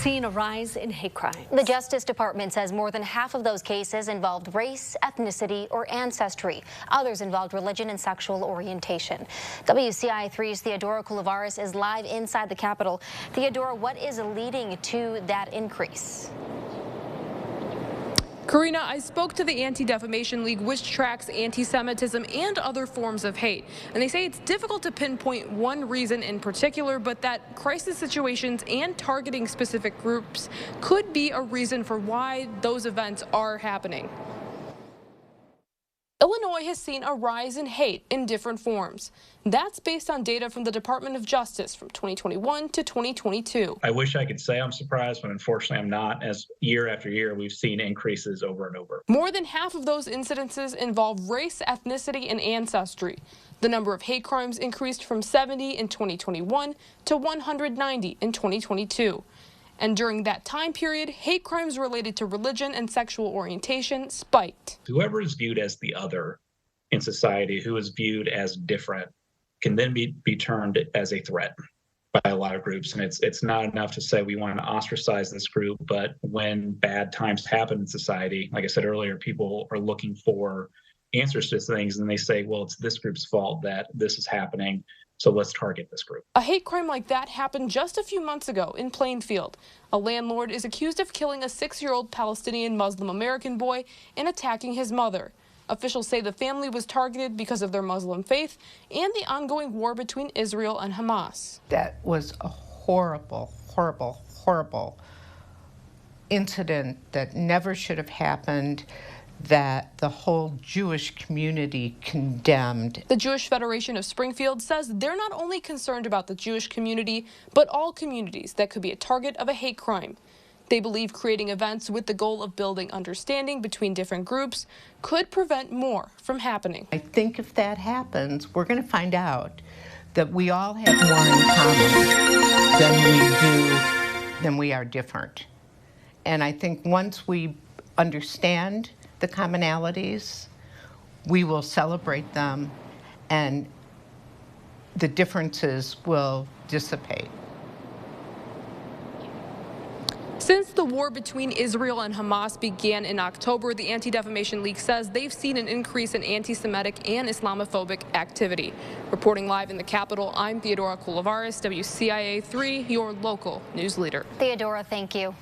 seen a rise in hate crimes. The Justice Department says more than half of those cases involved race, ethnicity, or ancestry. Others involved religion and sexual orientation. WCIA3's Theodora Coulivaris is live inside the Capitol. Theodora, what is leading to that increase? Karina, I spoke to the Anti-Defamation League, which tracks anti-Semitism and other forms of hate. And they say it's difficult to pinpoint one reason in particular, but that crisis situations and targeting specific groups could be a reason for why those events are happening. Illinois has seen a rise in hate in different forms. That's based on data from the Department of Justice from 2021 to 2022. I wish I could say I'm surprised, but unfortunately I'm not, as year after year we've seen increases over and over. More than half of those incidences involve race, ethnicity, and ancestry. The number of hate crimes increased from 70 in 2021 to 190 in 2022. And during that time period, hate crimes related to religion and sexual orientation spiked. Whoever is viewed as the other in society, who is viewed as different, can then be termed as a threat by a lot of groups. And it's not enough to say we want to ostracize this group, but when bad times happen in society, like I said earlier, people are looking for answers to things, and they say, well, it's this group's fault that this is happening, so let's target this group. A hate crime like that happened just a few months ago in Plainfield. A landlord is accused of killing a 6-year-old Palestinian Muslim American boy and attacking his mother. Officials say the family was targeted because of their Muslim faith and the ongoing war between Israel and Hamas. That was a horrible, horrible, horrible incident that never should have happened, that the whole Jewish community condemned. The Jewish Federation of Springfield says they're not only concerned about the Jewish community, but all communities that could be a target of a hate crime. They believe creating events with the goal of building understanding between different groups could prevent more from happening. I think if that happens, we're going to find out that we all have more in common than we are different. And I think once we understand the commonalities, we will celebrate them, and the differences will dissipate. Since the war between Israel and Hamas began in October, the Anti-Defamation League says they've seen an increase in anti-Semitic and Islamophobic activity. Reporting live in the Capitol, I'm Theodora Coulivaris, WCIA3, your local news leader. Theodora, thank you.